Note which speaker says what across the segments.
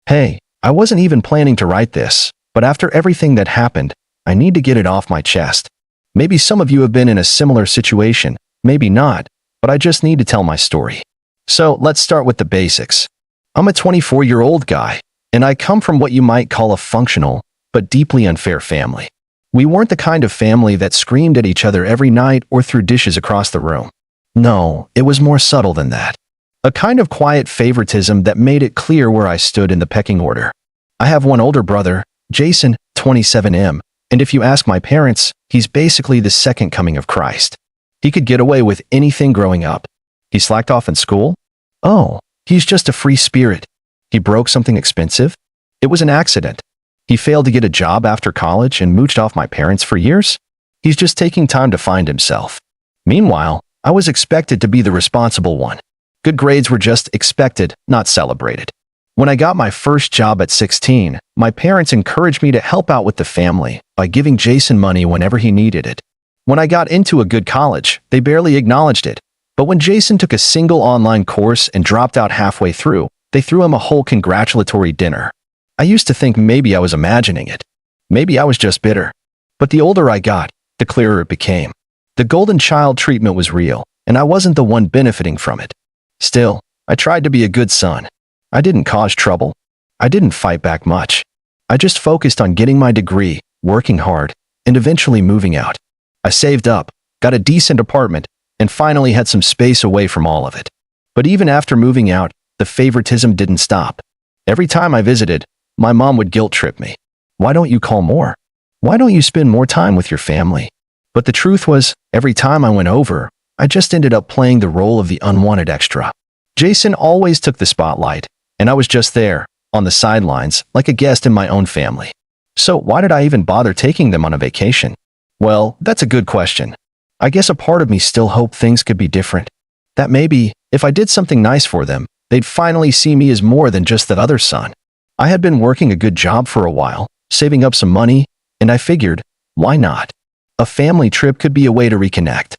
Speaker 1: Hey, I wasn't even planning to write this, but after everything that happened, I need to get it off my chest. Maybe some of you have been in a similar situation, maybe not, but I just need to tell my story. So let's start with the basics. I'm a 24-year-old guy, and I come from what you might call a functional, but deeply unfair family. We weren't the kind of family that screamed at each other every night or threw dishes across the room. No, it was more subtle than that. A kind of quiet favoritism that made it clear where I stood in the pecking order. I have one older brother, Jason, 27M, and if you ask my parents, he's basically the second coming of Christ. He could get away with anything growing up. He slacked off in school? Oh, he's just a free spirit. He broke something expensive? It was an accident. He failed to get a job after college and mooched off my parents for years? He's just taking time to find himself. Meanwhile, I was expected to be the responsible one. Good grades were just expected, not celebrated. When I got my first job at 16, my parents encouraged me to help out with the family by giving Jason money whenever he needed it. When I got into a good college, they barely acknowledged it. But when Jason took a single online course and dropped out halfway through, they threw him a whole congratulatory dinner. I used to think maybe I was imagining it. Maybe I was just bitter. But the older I got, the clearer it became. The golden child treatment was real, and I wasn't the one benefiting from it. Still, I tried to be a good son. I didn't cause trouble. I didn't fight back much. I just focused on getting my degree, working hard, and eventually moving out. I saved up, got a decent apartment, and finally had some space away from all of it. But even after moving out, the favoritism didn't stop. Every time I visited, my mom would guilt trip me. Why don't you call more? Why don't you spend more time with your family? But the truth was, every time I went over, I just ended up playing the role of the unwanted extra. Jason always took the spotlight, and I was just there, on the sidelines, like a guest in my own family. So why did I even bother taking them on a vacation? Well, that's a good question. I guess a part of me still hoped things could be different. That maybe, if I did something nice for them, they'd finally see me as more than just that other son. I had been working a good job for a while, saving up some money, and I figured, why not? A family trip could be a way to reconnect.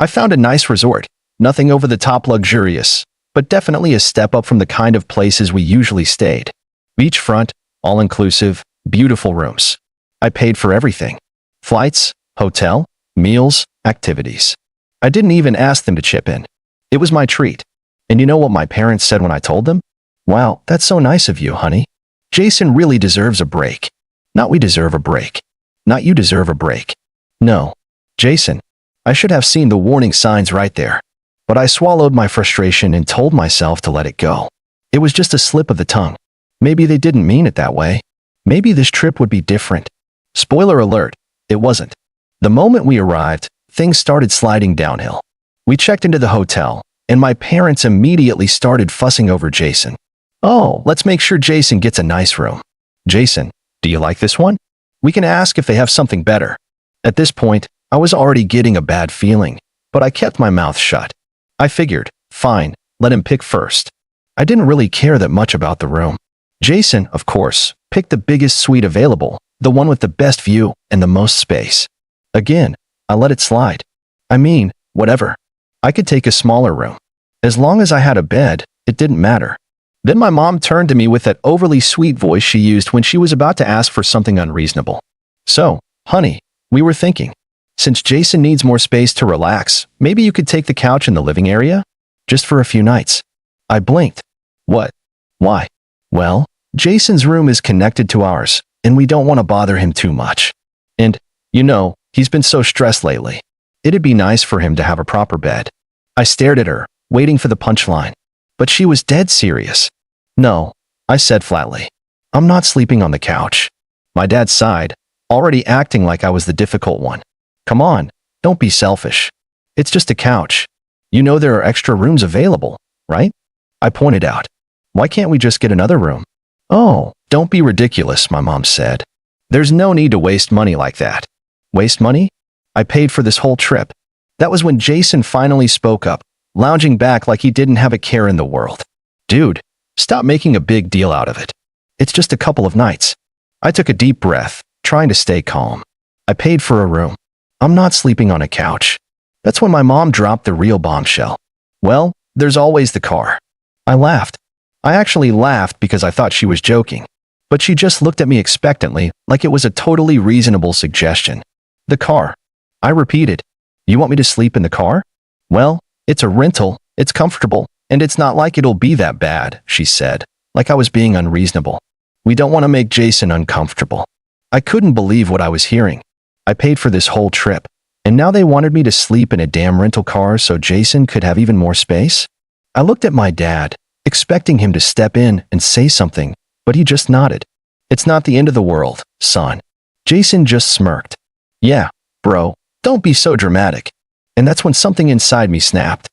Speaker 1: I found a nice resort, nothing over the top luxurious, but definitely a step up from the kind of places we usually stayed. Beachfront, all-inclusive, beautiful rooms. I paid for everything. Flights, hotel, meals, activities. I didn't even ask them to chip in. It was my treat. And you know what my parents said when I told them? Wow, that's so nice of you, honey. Jason really deserves a break. Not we deserve a break. Not you deserve a break. No. Jason. I should have seen the warning signs right there. But I swallowed my frustration and told myself to let it go. It was just a slip of the tongue. Maybe they didn't mean it that way. Maybe this trip would be different. Spoiler alert, it wasn't. The moment we arrived, things started sliding downhill. We checked into the hotel, and my parents immediately started fussing over Jason. Oh, let's make sure Jason gets a nice room. Jason, do you like this one? We can ask if they have something better. At this point, I was already getting a bad feeling, but I kept my mouth shut. I figured, fine, let him pick first. I didn't really care that much about the room. Jason, of course, picked the biggest suite available, the one with the best view and the most space. Again, I let it slide. I mean, whatever. I could take a smaller room. As long as I had a bed, it didn't matter. Then my mom turned to me with that overly sweet voice she used when she was about to ask for something unreasonable. So, honey, we were thinking, since Jason needs more space to relax, maybe you could take the couch in the living area? Just for a few nights. I blinked. What? Why? Well, Jason's room is connected to ours, and we don't want to bother him too much. And, you know, he's been so stressed lately. It'd be nice for him to have a proper bed. I stared at her, waiting for the punchline. But she was dead serious. No, I said flatly. I'm not sleeping on the couch. My dad sighed, already acting like I was the difficult one. Come on, don't be selfish. It's just a couch. You know there are extra rooms available, right? I pointed out. Why can't we just get another room? Oh, don't be ridiculous, my mom said. There's no need to waste money like that. Waste money? I paid for this whole trip. That was when Jason finally spoke up, lounging back like he didn't have a care in the world. Dude, stop making a big deal out of it. It's just a couple of nights. I took a deep breath, trying to stay calm. I paid for a room. I'm not sleeping on a couch. That's when my mom dropped the real bombshell. Well, there's always the car. I laughed. I actually laughed because I thought she was joking. But she just looked at me expectantly, like it was a totally reasonable suggestion. The car. I repeated. You want me to sleep in the car? Well, it's a rental, it's comfortable, and it's not like it'll be that bad, she said, like I was being unreasonable. We don't want to make Jason uncomfortable. I couldn't believe what I was hearing. I paid for this whole trip, and now they wanted me to sleep in a damn rental car so Jason could have even more space? I looked at my dad, expecting him to step in and say something, but he just nodded. It's not the end of the world, son. Jason just smirked. Yeah, bro, don't be so dramatic. And that's when something inside me snapped.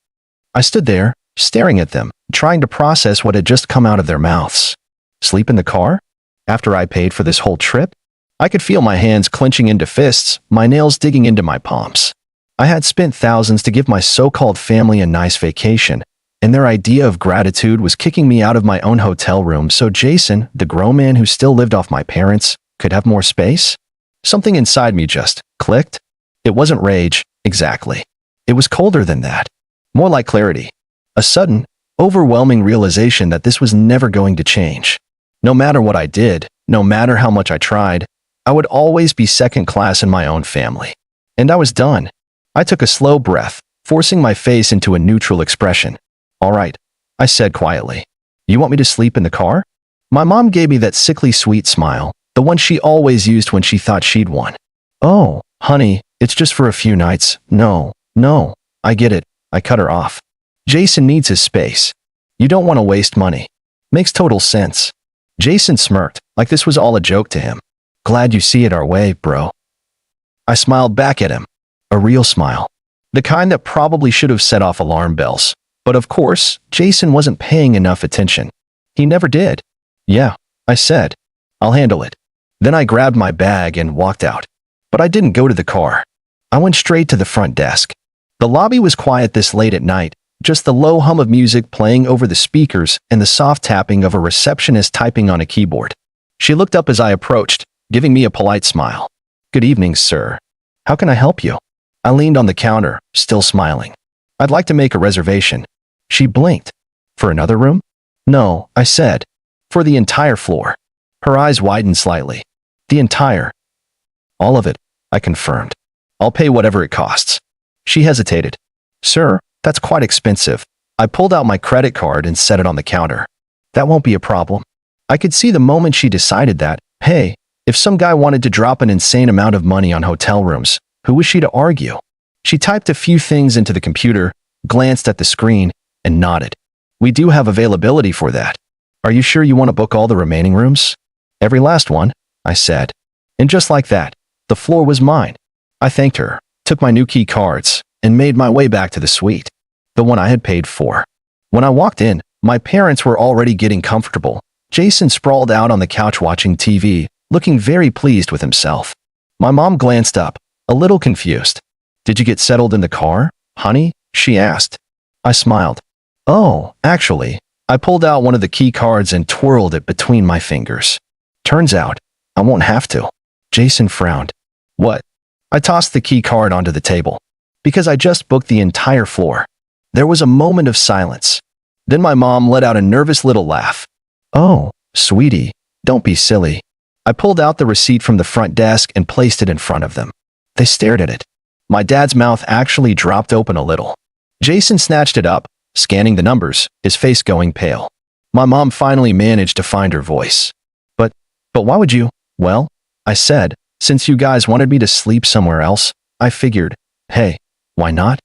Speaker 1: I stood there, staring at them, trying to process what had just come out of their mouths. Sleep in the car? After I paid for this whole trip? I could feel my hands clenching into fists, my nails digging into my palms. I had spent thousands to give my so-called family a nice vacation, and their idea of gratitude was kicking me out of my own hotel room so Jason, the grown man who still lived off my parents, could have more space? Something inside me just clicked. It wasn't rage, exactly. It was colder than that. More like clarity. A sudden, overwhelming realization that this was never going to change. No matter what I did, no matter how much I tried, I would always be second class in my own family. And I was done. I took a slow breath, forcing my face into a neutral expression. All right, I said quietly. You want me to sleep in the car? My mom gave me that sickly sweet smile, the one she always used when she thought she'd won. Oh, honey, it's just for a few nights. No, I get it. I cut her off. Jason needs his space. You don't want to waste money. Makes total sense. Jason smirked, like this was all a joke to him. Glad you see it our way, bro. I smiled back at him. A real smile. The kind that probably should have set off alarm bells. But of course, Jason wasn't paying enough attention. He never did. Yeah, I said. I'll handle it. Then I grabbed my bag and walked out. But I didn't go to the car. I went straight to the front desk. The lobby was quiet this late at night, just the low hum of music playing over the speakers and the soft tapping of a receptionist typing on a keyboard. She looked up as I approached, giving me a polite smile. Good evening, sir. How can I help you? I leaned on the counter, still smiling. I'd like to make a reservation. She blinked. For another room? No, I said. For the entire floor. Her eyes widened slightly. The entire. All of it, I confirmed. I'll pay whatever it costs. She hesitated. Sir, that's quite expensive. I pulled out my credit card and set it on the counter. That won't be a problem. I could see the moment she decided that, hey, if some guy wanted to drop an insane amount of money on hotel rooms, who was she to argue? She typed a few things into the computer, glanced at the screen, and nodded. We do have availability for that. Are you sure you want to book all the remaining rooms? Every last one, I said. And just like that, the floor was mine. I thanked her, took my new key cards, and made my way back to the suite, the one I had paid for. When I walked in, my parents were already getting comfortable. Jason sprawled out on the couch watching TV, looking very pleased with himself. My mom glanced up, a little confused. Did you get settled in the car, honey? She asked. I smiled. Oh, actually, I pulled out one of the key cards and twirled it between my fingers. Turns out, I won't have to. Jason frowned. What? I tossed the key card onto the table. Because I just booked the entire floor. There was a moment of silence. Then my mom let out a nervous little laugh. Oh, sweetie, don't be silly. I pulled out the receipt from the front desk and placed it in front of them. They stared at it. My dad's mouth actually dropped open a little. Jason snatched it up, scanning the numbers, his face going pale. My mom finally managed to find her voice. But why would you? Well, I said, since you guys wanted me to sleep somewhere else, I figured, hey, why not?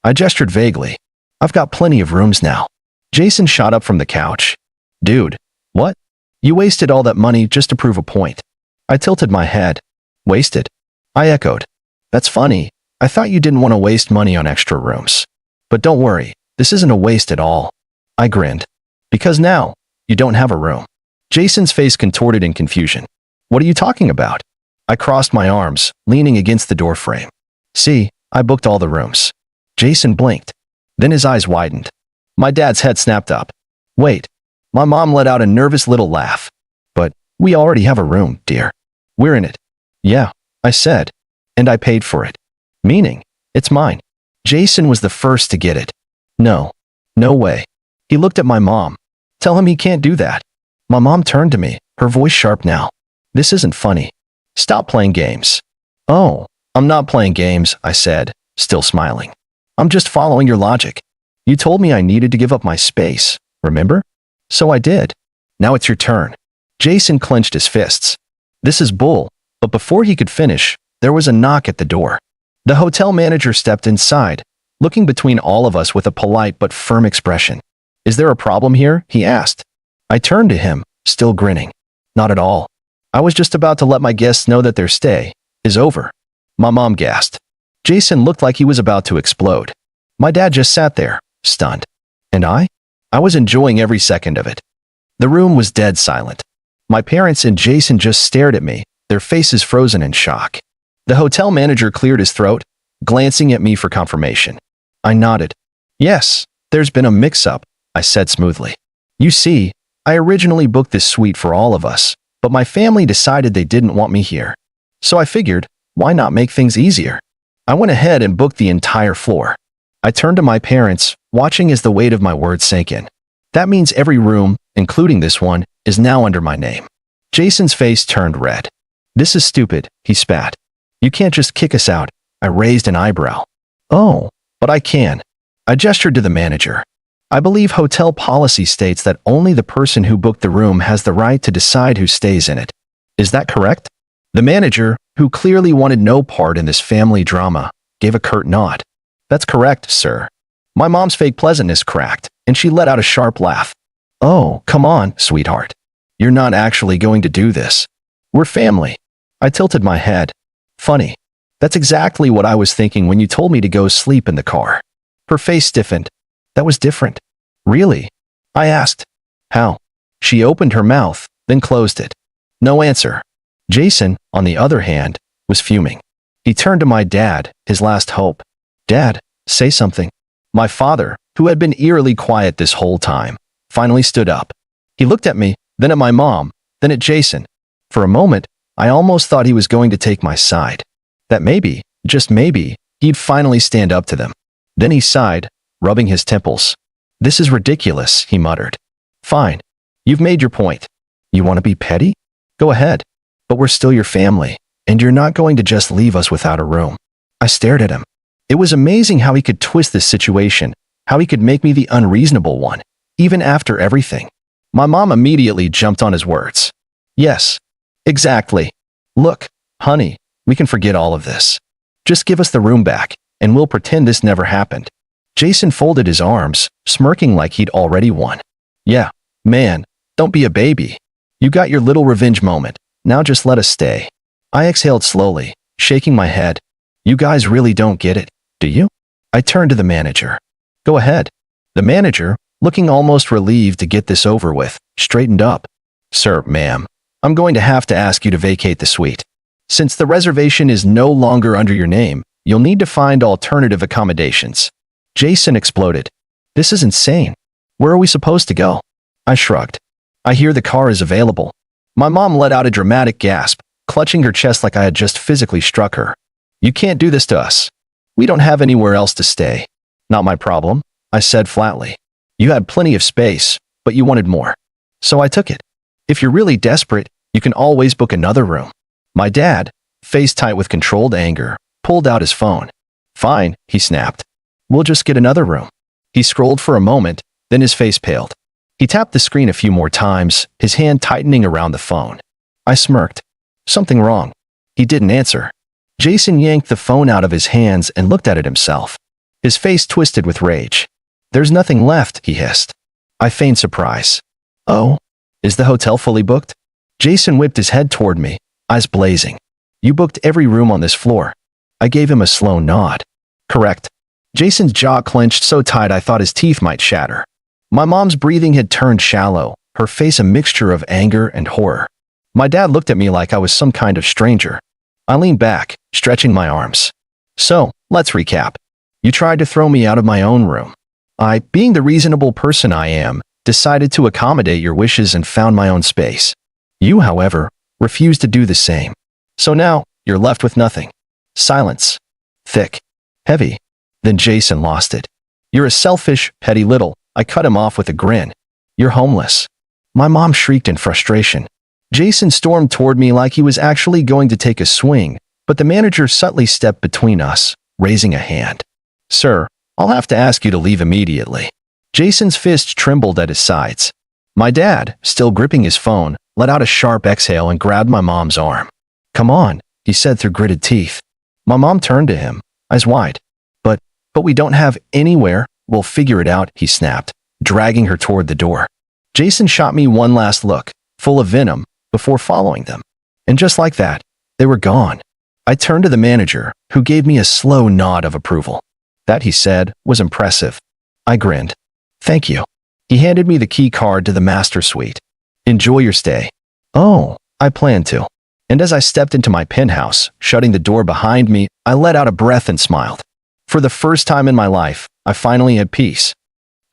Speaker 1: I gestured vaguely. I've got plenty of rooms now. Jason shot up from the couch. Dude, what? You wasted all that money just to prove a point. I tilted my head. Wasted? I echoed. That's funny. I thought you didn't want to waste money on extra rooms. But don't worry, this isn't a waste at all. I grinned. Because now, you don't have a room. Jason's face contorted in confusion. What are you talking about? I crossed my arms, leaning against the doorframe. See, I booked all the rooms. Jason blinked. Then his eyes widened. My dad's head snapped up. Wait. My mom let out a nervous little laugh. But we already have a room, dear. We're in it. Yeah, I said. And I paid for it. Meaning, it's mine. Jason was the first to get it. No way. He looked at my mom. Tell him he can't do that. My mom turned to me, her voice sharp now. This isn't funny. Stop playing games. Oh, I'm not playing games, I said, still smiling. I'm just following your logic. You told me I needed to give up my space, remember? So I did. Now it's your turn. Jason clenched his fists. This is bull, but before he could finish, there was a knock at the door. The hotel manager stepped inside, looking between all of us with a polite but firm expression. Is there a problem here? He asked. I turned to him, still grinning. Not at all. I was just about to let my guests know that their stay is over. My mom gasped. Jason looked like he was about to explode. My dad just sat there, stunned. And I? I was enjoying every second of it. The room was dead silent. My parents and Jason just stared at me, their faces frozen in shock. The hotel manager cleared his throat, glancing at me for confirmation. I nodded. Yes, there's been a mix-up, I said smoothly. You see, I originally booked this suite for all of us, but my family decided they didn't want me here. So I figured, why not make things easier? I went ahead and booked the entire floor. I turned to my parents, watching as the weight of my words sank in. That means every room, including this one, is now under my name. Jason's face turned red. This is stupid, he spat. You can't just kick us out. I raised an eyebrow. Oh, but I can. I gestured to the manager. I believe hotel policy states that only the person who booked the room has the right to decide who stays in it. Is that correct? The manager, who clearly wanted no part in this family drama, gave a curt nod. That's correct, sir. My mom's fake pleasantness cracked, and she let out a sharp laugh. Oh, come on, sweetheart. You're not actually going to do this. We're family. I tilted my head. Funny. That's exactly what I was thinking when you told me to go sleep in the car. Her face stiffened. That was different. Really? I asked. How? She opened her mouth, then closed it. No answer. Jason, on the other hand, was fuming. He turned to my dad, his last hope. Dad, say something. My father, who had been eerily quiet this whole time, finally stood up. He looked at me, then at my mom, then at Jason. For a moment, I almost thought he was going to take my side. That maybe, just maybe, he'd finally stand up to them. Then he sighed, rubbing his temples. This is ridiculous, he muttered. Fine. You've made your point. You want to be petty? Go ahead. But we're still your family, and you're not going to just leave us without a room. I stared at him. It was amazing how he could twist this situation, how he could make me the unreasonable one, even after everything. My mom immediately jumped on his words. Yes, exactly. Look, honey, we can forget all of this. Just give us the room back, and we'll pretend this never happened. Jason folded his arms, smirking like he'd already won. Yeah, man, don't be a baby. You got your little revenge moment. Now just let us stay. I exhaled slowly, shaking my head. You guys really don't get it, do you? I turned to the manager. Go ahead. The manager, looking almost relieved to get this over with, straightened up. Sir, ma'am, I'm going to have to ask you to vacate the suite. Since the reservation is no longer under your name, you'll need to find alternative accommodations. Jason exploded. This is insane. Where are we supposed to go? I shrugged. I hear the car is available. My mom let out a dramatic gasp, clutching her chest like I had just physically struck her. You can't do this to us. We don't have anywhere else to stay. Not my problem, I said flatly. You had plenty of space, but you wanted more. So I took it. If you're really desperate, you can always book another room. My dad, face tight with controlled anger, pulled out his phone. Fine, he snapped. We'll just get another room. He scrolled for a moment, then his face paled. He tapped the screen a few more times, his hand tightening around the phone. I smirked. Something wrong. He didn't answer. Jason yanked the phone out of his hands and looked at it himself. His face twisted with rage. There's nothing left, he hissed. I feigned surprise. Oh? Is the hotel fully booked? Jason whipped his head toward me, eyes blazing. You booked every room on this floor. I gave him a slow nod. Correct. Jason's jaw clenched so tight I thought his teeth might shatter. My mom's breathing had turned shallow, her face a mixture of anger and horror. My dad looked at me like I was some kind of stranger. I leaned back, stretching my arms. So, let's recap. You tried to throw me out of my own room. I, being the reasonable person I am, decided to accommodate your wishes and found my own space. You, however, refused to do the same. So now, you're left with nothing. Silence. Thick. Heavy. Then Jason lost it. You're a selfish, petty little. I cut him off with a grin. You're homeless." My mom shrieked in frustration. Jason stormed toward me like he was actually going to take a swing, but the manager subtly stepped between us, raising a hand. "Sir, I'll have to ask you to leave immediately." Jason's fist trembled at his sides. My dad, still gripping his phone, let out a sharp exhale and grabbed my mom's arm. "Come on," he said through gritted teeth. My mom turned to him, eyes wide. But we don't have anywhere." "We'll figure it out," he snapped, dragging her toward the door. Jason shot me one last look, full of venom, before following them. And just like that, they were gone. I turned to the manager, who gave me a slow nod of approval. That, he said, was impressive. I grinned. "Thank you." He handed me the key card to the master suite. "Enjoy your stay." "Oh, I plan to." And as I stepped into my penthouse, shutting the door behind me, I let out a breath and smiled. For the first time in my life, I finally had peace.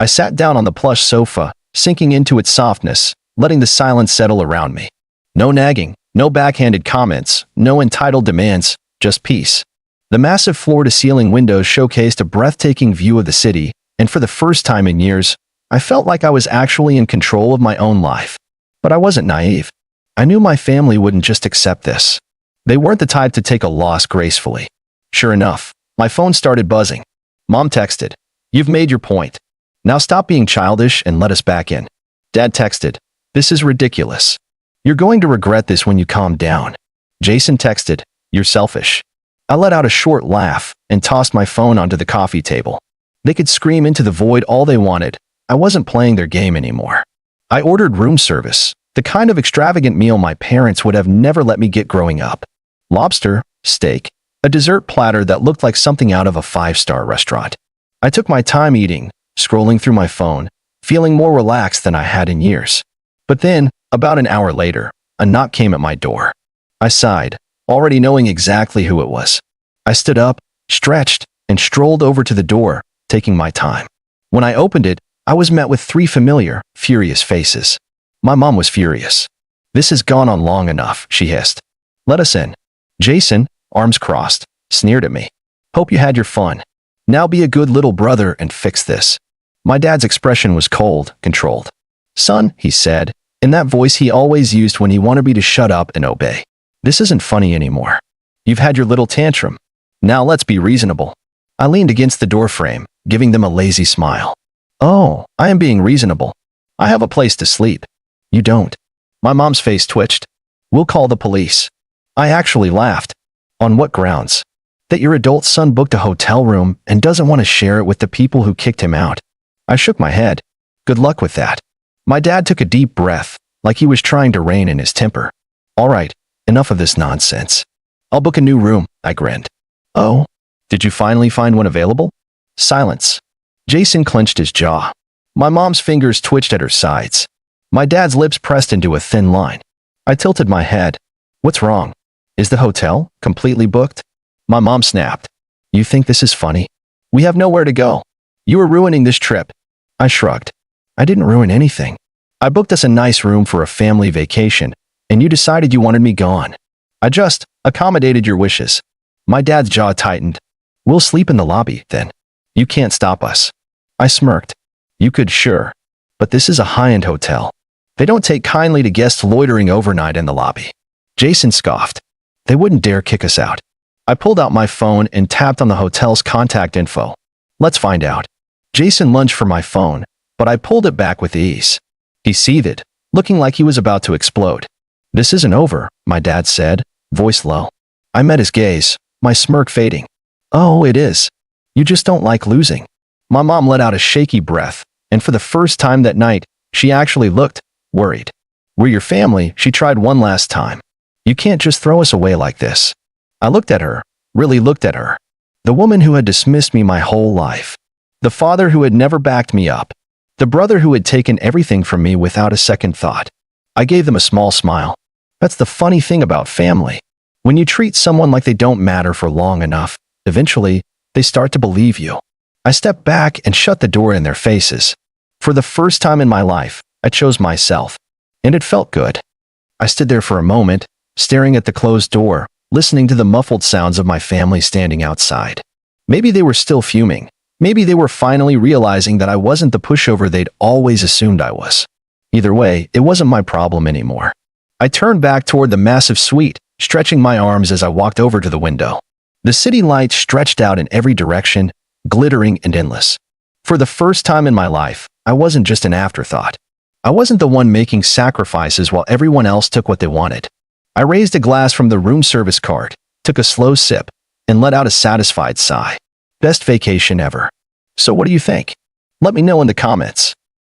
Speaker 1: I sat down on the plush sofa, sinking into its softness, letting the silence settle around me. No nagging, no backhanded comments, no entitled demands, just peace. The massive floor-to-ceiling windows showcased a breathtaking view of the city, and for the first time in years, I felt like I was actually in control of my own life. But I wasn't naive. I knew my family wouldn't just accept this. They weren't the type to take a loss gracefully. Sure enough, my phone started buzzing. Mom texted, "You've made your point. Now stop being childish and let us back in." Dad texted, "This is ridiculous. You're going to regret this when you calm down." Jason texted, "You're selfish." I let out a short laugh and tossed my phone onto the coffee table. They could scream into the void all they wanted. I wasn't playing their game anymore. I ordered room service, the kind of extravagant meal my parents would have never let me get growing up. Lobster, steak, a dessert platter that looked like something out of a five-star restaurant. I took my time eating, scrolling through my phone, feeling more relaxed than I had in years. But then, about an hour later, a knock came at my door. I sighed, already knowing exactly who it was. I stood up, stretched, and strolled over to the door, taking my time. When I opened it, I was met with three familiar, furious faces. My mom was furious. "This has gone on long enough," she hissed. "Let us in." Jason, arms crossed, sneered at me. "Hope you had your fun. Now be a good little brother and fix this." My dad's expression was cold, controlled. "Son," he said, in that voice he always used when he wanted me to shut up and obey. "This isn't funny anymore. You've had your little tantrum. Now let's be reasonable." I leaned against the doorframe, giving them a lazy smile. "Oh, I am being reasonable. I have a place to sleep. You don't." My mom's face twitched. "We'll call the police." I actually laughed. "On what grounds?" "That your adult son booked a hotel room and doesn't want to share it with the people who kicked him out." I shook my head. "Good luck with that." My dad took a deep breath, like he was trying to rein in his temper. "All right, enough of this nonsense. I'll book a new room," I grinned. "Oh? Did you finally find one available?" Silence. Jason clenched his jaw. My mom's fingers twitched at her sides. My dad's lips pressed into a thin line. I tilted my head. "What's wrong? Is the hotel completely booked?" My mom snapped. "You think this is funny? We have nowhere to go. You are ruining this trip." I shrugged. "I didn't ruin anything. I booked us a nice room for a family vacation, and you decided you wanted me gone. I just accommodated your wishes." My dad's jaw tightened. "We'll sleep in the lobby, then. You can't stop us." I smirked. "You could, sure. But this is a high-end hotel. They don't take kindly to guests loitering overnight in the lobby." Jason scoffed. "They wouldn't dare kick us out." I pulled out my phone and tapped on the hotel's contact info. "Let's find out." Jason lunged for my phone, but I pulled it back with ease. He seethed, looking like he was about to explode. "This isn't over," my dad said, voice low. I met his gaze, my smirk fading. "Oh, it is. You just don't like losing." My mom let out a shaky breath, and for the first time that night, she actually looked worried. "We're your family," she tried one last time. "You can't just throw us away like this." I looked at her, really looked at her. The woman who had dismissed me my whole life. The father who had never backed me up. The brother who had taken everything from me without a second thought. I gave them a small smile. That's the funny thing about family. When you treat someone like they don't matter for long enough, eventually, they start to believe you. I stepped back and shut the door in their faces. For the first time in my life, I chose myself. And it felt good. I stood there for a moment, staring at the closed door, listening to the muffled sounds of my family standing outside. Maybe they were still fuming. Maybe they were finally realizing that I wasn't the pushover they'd always assumed I was. Either way, it wasn't my problem anymore. I turned back toward the massive suite, stretching my arms as I walked over to the window. The city lights stretched out in every direction, glittering and endless. For the first time in my life, I wasn't just an afterthought. I wasn't the one making sacrifices while everyone else took what they wanted. I raised a glass from the room service cart, took a slow sip, and let out a satisfied sigh. Best vacation ever. So what do you think? Let me know in the comments.